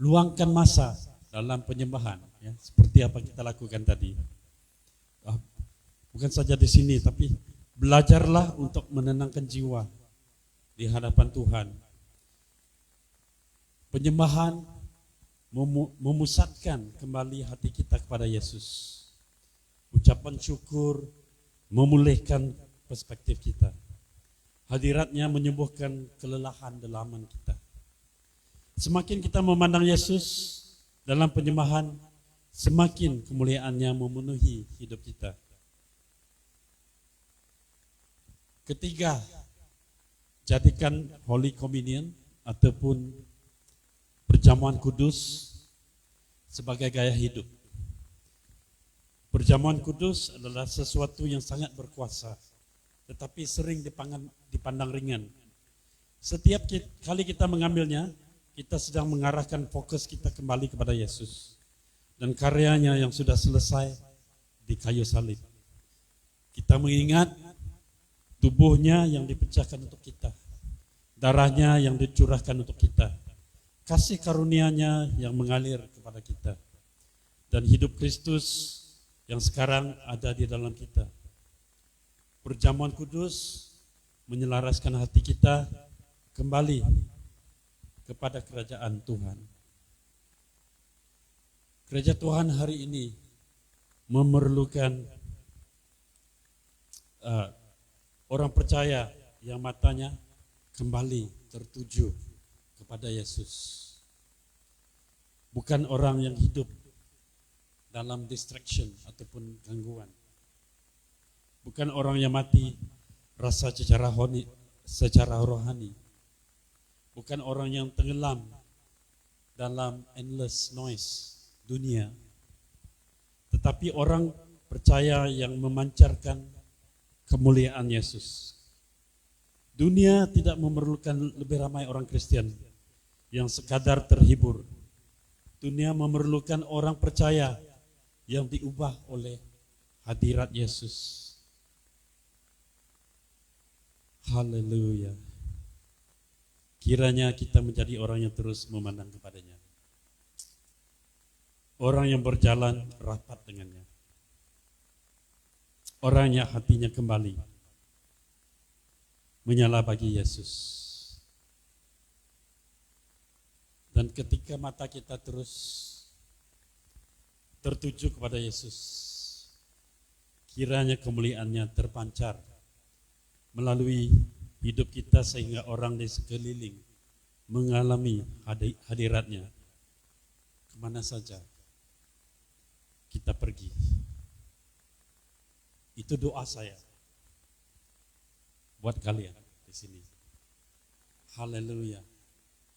Speaker 3: luangkan masa dalam penyembahan, ya, seperti apa kita lakukan tadi. Bukan saja di sini, tapi belajarlah untuk menenangkan jiwa di hadapan Tuhan. Penyembahan memusatkan kembali hati kita kepada Yesus. Ucapan syukur memulihkan perspektif kita. Hadiratnya menyembuhkan kelelahan dalaman kita. Semakin kita memandang Yesus dalam penyembahan, semakin kemuliaannya memenuhi hidup kita. Ketiga, jadikan Holy Communion ataupun perjamuan kudus sebagai gaya hidup. Perjamuan kudus adalah sesuatu yang sangat berkuasa, tetapi sering dipandang ringan. Setiap kali kita mengambilnya, kita sedang mengarahkan fokus kita kembali kepada Yesus dan karyanya yang sudah selesai di kayu salib. Kita mengingat tubuhnya yang dipecahkan untuk kita, darahnya yang dicurahkan untuk kita, kasih karunia-Nya yang mengalir kepada kita, dan hidup Kristus yang sekarang ada di dalam kita. Perjamuan kudus menyelaraskan hati kita kembali kepada kerajaan Tuhan. Gereja Tuhan hari ini memerlukan orang percaya yang matanya kembali tertuju kepada Yesus. Bukan orang yang hidup dalam distraction ataupun gangguan. Bukan orang yang mati rasa secara rohani. Bukan orang yang tenggelam dalam endless noise dunia. Tetapi orang percaya yang memancarkan kemuliaan Yesus. Dunia tidak memerlukan lebih ramai orang Kristen yang sekadar terhibur. Dunia memerlukan orang percaya yang diubah oleh hadirat Yesus. Haleluya. Kiranya kita menjadi orang yang terus memandang kepadanya. Orang yang berjalan rapat dengannya. Orang yang hatinya kembali menyala bagi Yesus. Dan ketika mata kita terus tertuju kepada Yesus, kiranya kemuliaannya terpancar melalui hidup kita sehingga orang di sekeliling mengalami hadiratnya kemana saja kita pergi. Itu doa saya buat kalian di sini. Haleluya,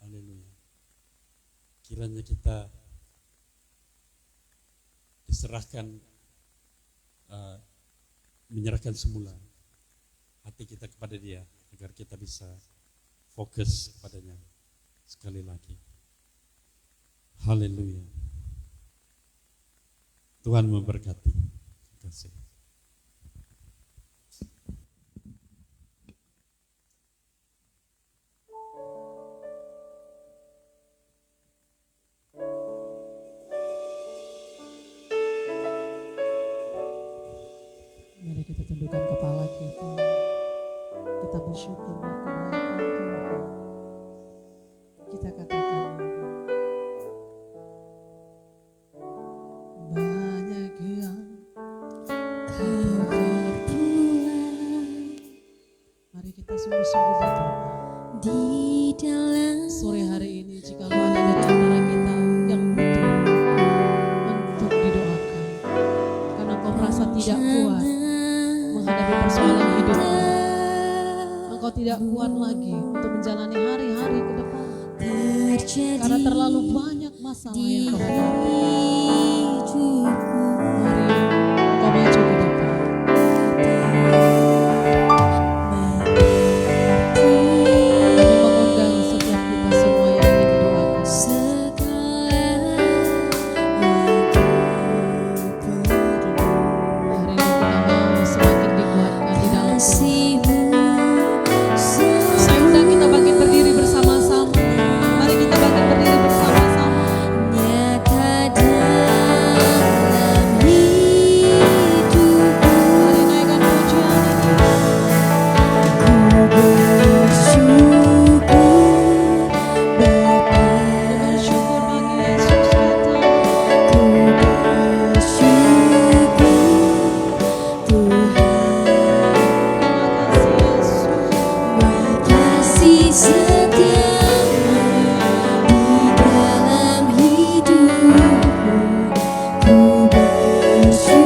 Speaker 3: haleluya. Kiranya kita diserahkan, menyerahkan semula hati kita kepada Dia agar kita bisa fokus kepadanya sekali lagi. Haleluya. Tuhan memberkati. Terima kasih.
Speaker 1: Mari kita tundukkan kepala kita. Kita bersyukur buat kebaikan Tuhan. Kita katakan, banyak yang kau perbuat. Mari kita sungguh-sungguh berdoa.
Speaker 2: Di dalam
Speaker 1: Sore hari ini jika ada di antara kita yang butuh untuk didoakan, karena kau merasa tidak kuat menghadapi persoalan hidupmu, engkau tidak kuat lagi untuk menjalani hari-hari ke depan karena terlalu banyak masalah yang kau hadapi. Mari engkau maju ke depan. Kami mengundang setiap kita semua yang ingin didoakan. Hari ini kita mau semakin dikuatkan di dalam Tuhan. Saya undang kita bangkit berdiri bersama-sama. Mari kita bangkit berdiri bersama-sama. Mari naikkan pujian ini. Bersyukur bagi Yesus kita. Terima kasih Yesus.
Speaker 2: Setiamu di dalam hidupku, ku bersyukur.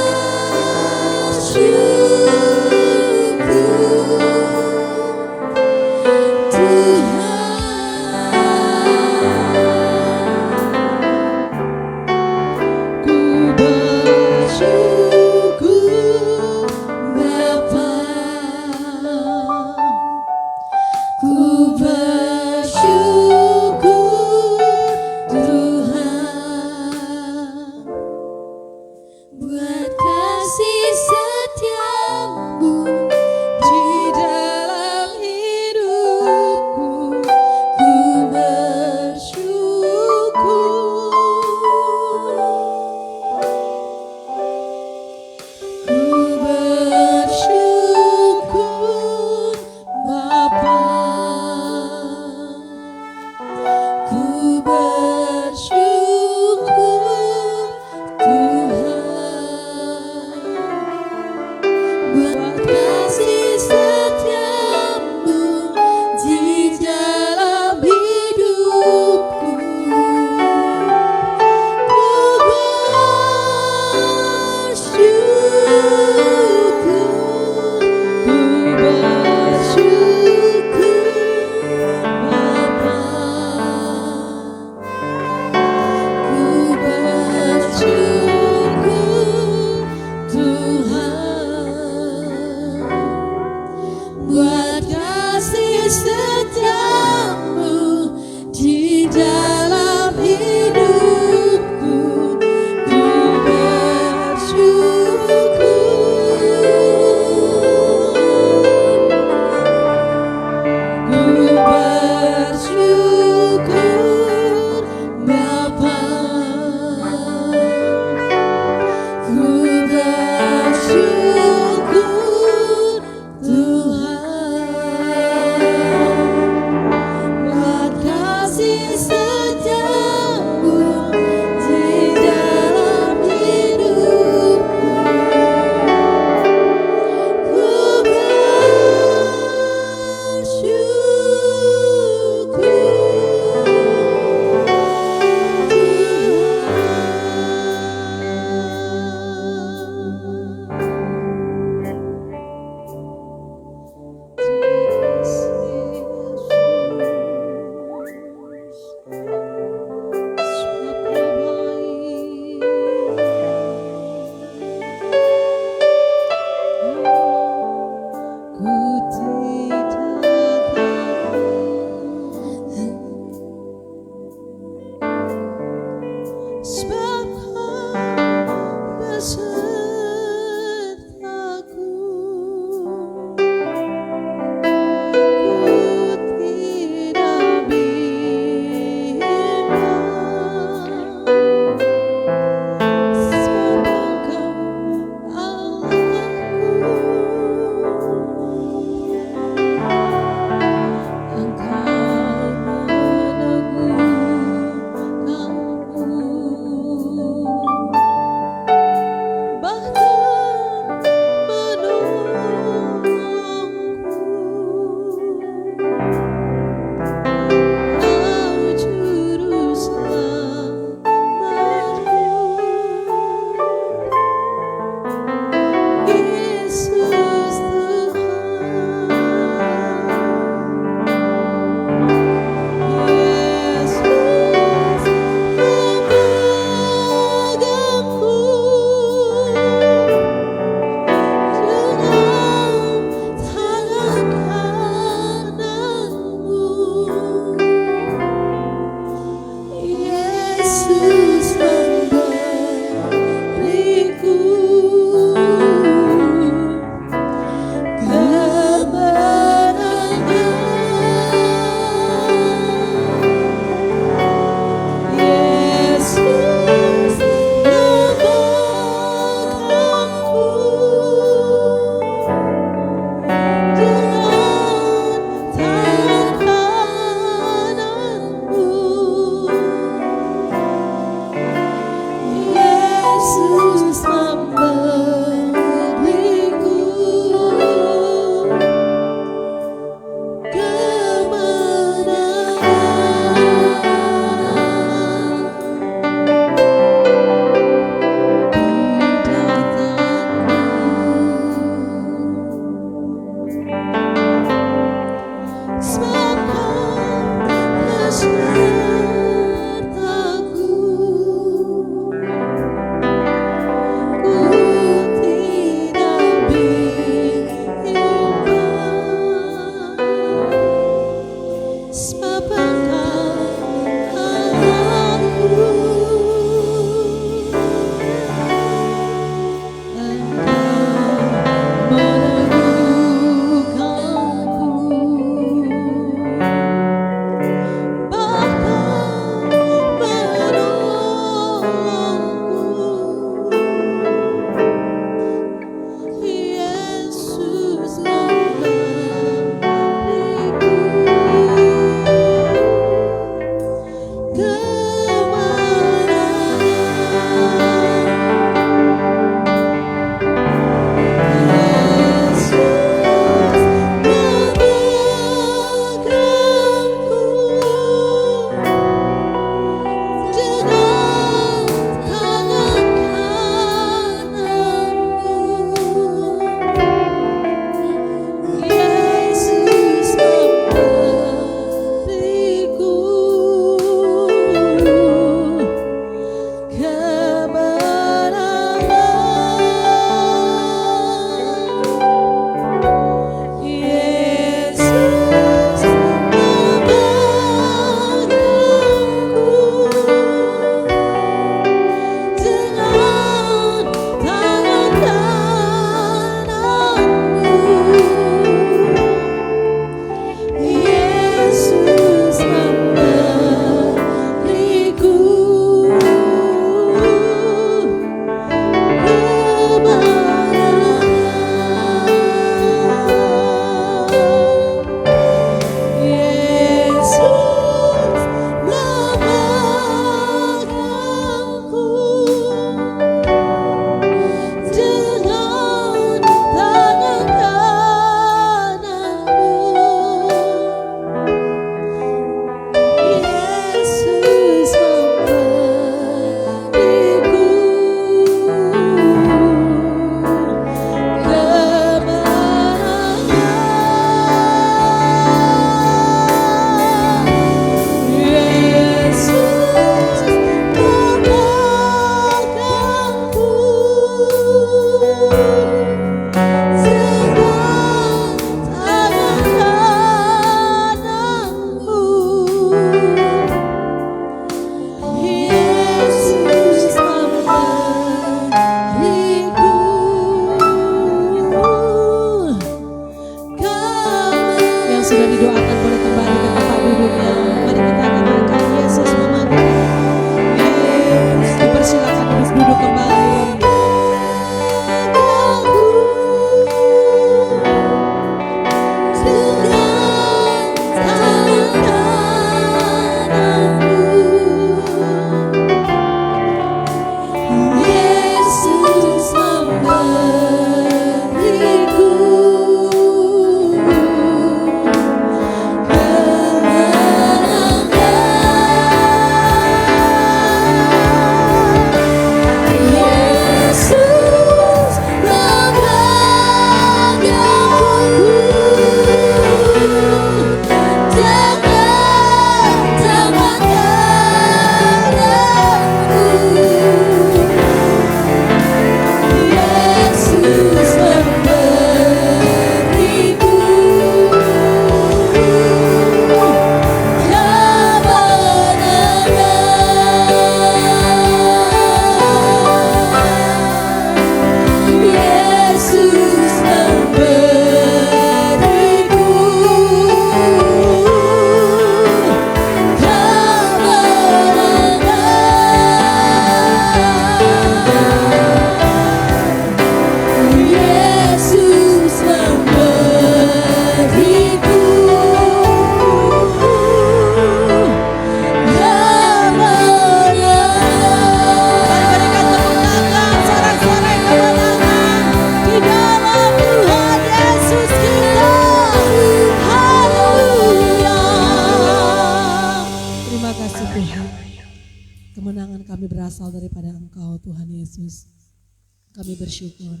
Speaker 1: Kami bersyukur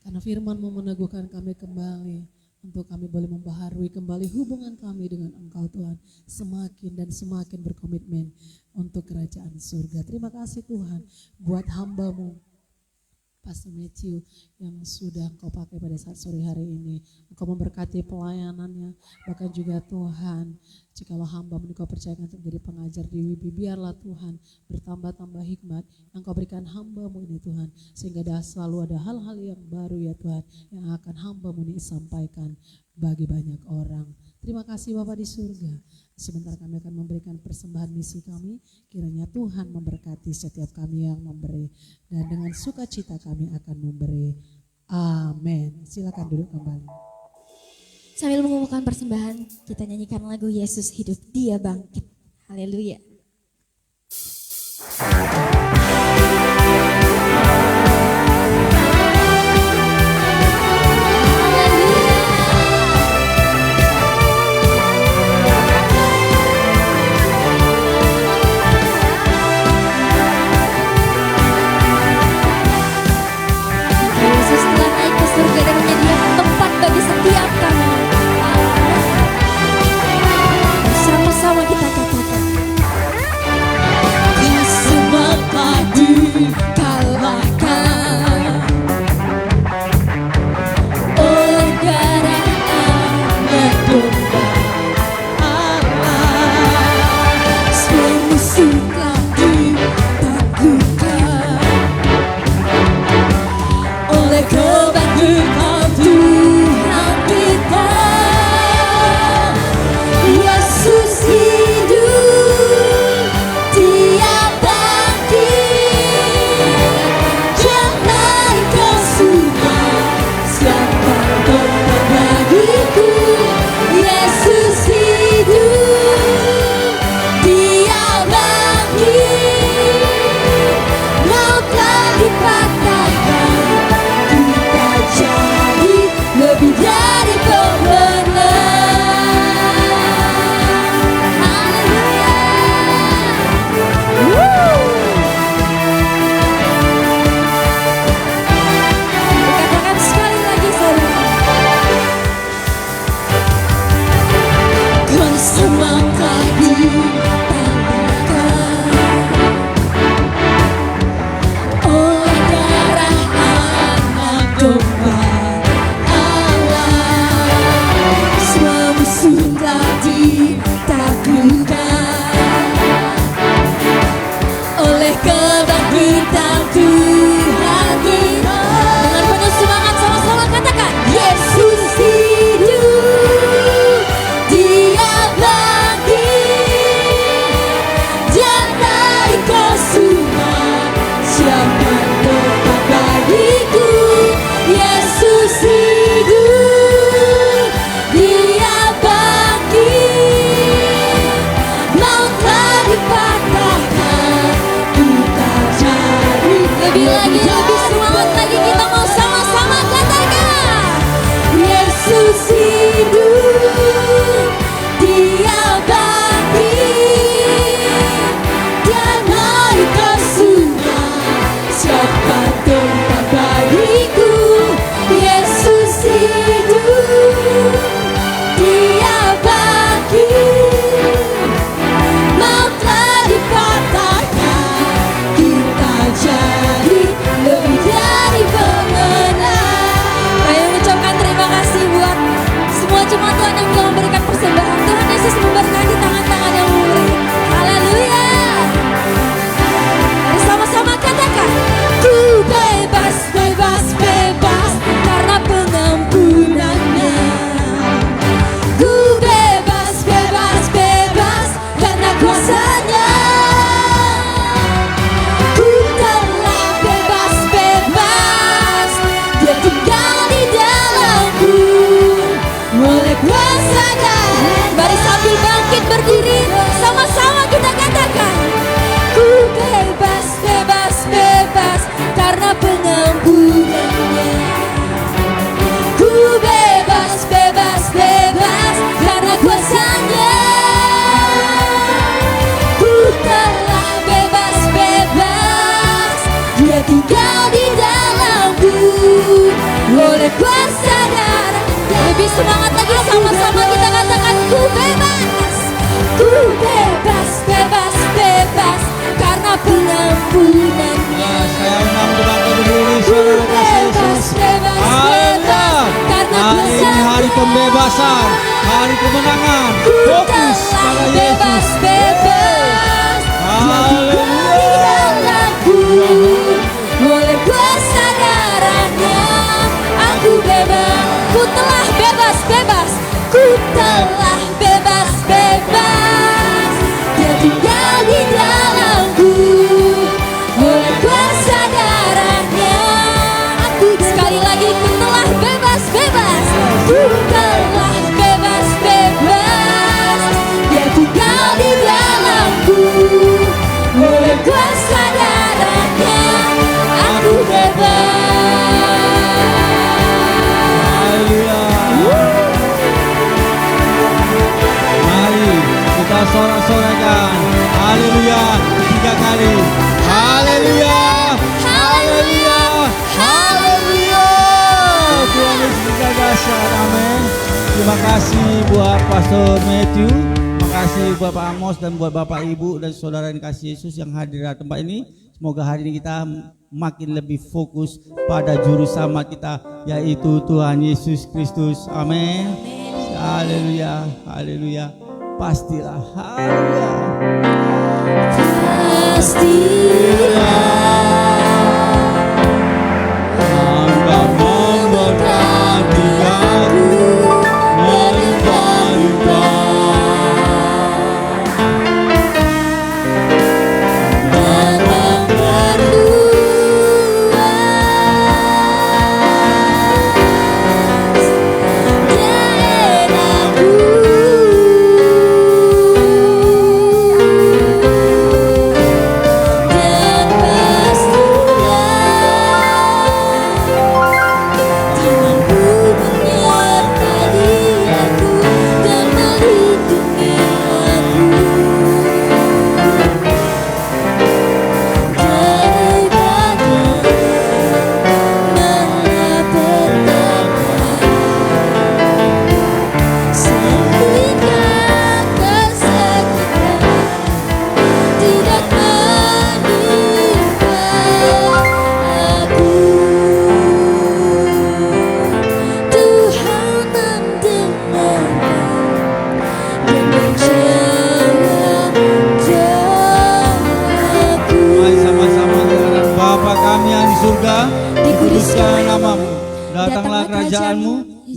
Speaker 1: karena firman-Mu meneguhkan kami kembali untuk kami boleh membaharui kembali hubungan kami dengan Engkau Tuhan. Semakin dan semakin berkomitmen untuk kerajaan surga. Terima kasih Tuhan buat hamba-Mu Pastor Matthew yang sudah Engkau pakai pada saat sore hari ini. Engkau memberkati pelayanannya, bahkan juga Tuhan, jikalau hamba Engkau percayakan untuk menjadi pengajar di WIBI, biarlah Tuhan bertambah-tambah hikmat yang Engkau berikan hamba-Mu ini Tuhan, sehingga selalu ada hal-hal yang baru ya Tuhan, yang akan hamba-Mu ini sampaikan bagi banyak orang. Terima kasih Bapa di surga. Sebentar kami akan memberikan persembahan misi kami. Kiranya Tuhan memberkati setiap kami yang memberi. Dan dengan sukacita kami akan memberi. Amin. Silakan duduk kembali.
Speaker 2: Sambil mengumumkan persembahan, kita nyanyikan lagu Yesus Hidup, Dia Bangkit. Haleluya. Yesus telah naik ke surga dan menyediakan tempat bagi setiap kami. Sama-sama kita katakan. tinggal di dalam Lebih semangat lagi, sama-sama kita katakan ku bebas. Ku bebas, bebas, bebas karena pengampunannya.
Speaker 4: Saya mengambil bangku berdiri, saudara kasih Yesus. Haleluya. Hari ini hari pembebasan, hari kemenangan. Fokus pada Yesus.
Speaker 2: Bebas,
Speaker 4: Haleluya.
Speaker 2: oleh kesadarannya aku bebas. Ku telah bebas, bebas. Ku telah bebas, bebas. Dia tinggal di dalamku. Oleh kesadarannya aku sekali lagi ku telah bebas, bebas. Ku telah bebas, bebas. Dia tinggal di dalamku. Oleh kesadarannya aku bebas.
Speaker 4: Haleluya. Mari kita sorak-sorakan. Haleluya. 3 kali. Haleluya. Haleluya. Haleluya. Tuhan Yesus dahsyat. Amin. Terima kasih buat Pastor Matthew. Terima kasih buat Pak Amos dan buat Bapak Ibu dan saudara yang kasih Yesus yang hadir di tempat ini. Semoga hari ini kita makin lebih fokus pada juru selamat kita, yaitu Tuhan Yesus Kristus. Amin. Haleluya. Haleluya. Pastilah. Haleluya. Engkau memberkati aku melimpah-limpah.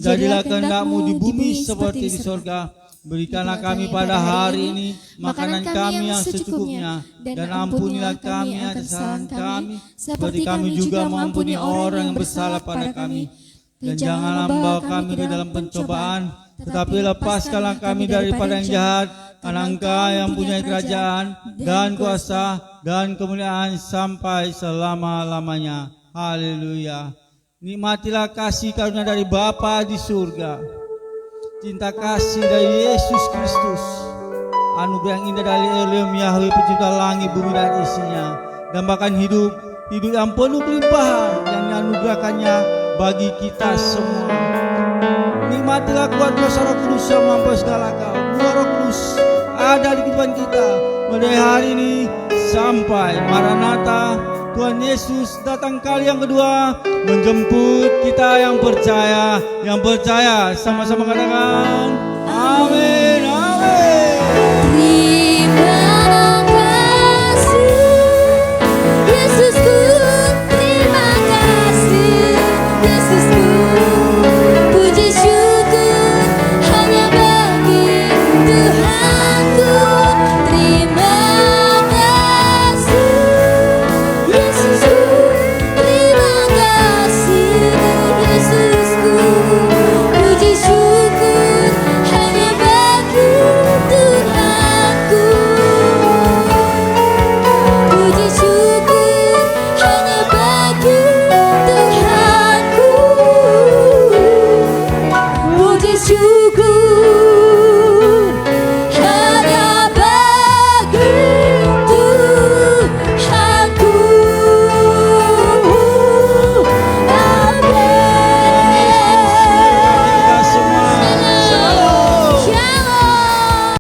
Speaker 4: Jadilah kehendak-Mu di bumi seperti di sorga. Berikanlah kami pada hari ini makanan kami yang secukupnya, dan ampunilah kami atas kesalahan kami, seperti kami juga mengampuni orang yang bersalah pada kami. Dan janganlah membawa kami ke dalam pencobaan, tetapi lepaskanlah kami daripada yang jahat, karena Engkau yang punya kerajaan dan kuasa dan kemuliaan sampai selama-lamanya. Haleluya. Nikmatilah kasih karunia dari Bapa di surga, cinta kasih dari Yesus Kristus, anugerah yang indah dari Elohim Yahweh pencipta langit bumi dan isinya, dan bahkan hidup yang penuh kelimpahan yang dianugerahkannya bagi kita semua. Nikmatilah kuat kuasa Roh Kudus yang mampu segala kau. Buah Roh Kudus ada di kehidupan kita mulai hari ini sampai Maranatha. Tuhan Yesus datang kali yang kedua menjemput kita yang percaya. Yang percaya sama-sama katakan amin, amin.
Speaker 2: Terima kasih Yesusku, terima kasih Yesusku. Puji syukur hanya bagi Tuhanku. Terima kasih Yesusku, terima kasih Yesusku. Puji syukur hanya bagi Tuhanku. Puji syukur hanya bagi Tuhanku. Puji syukur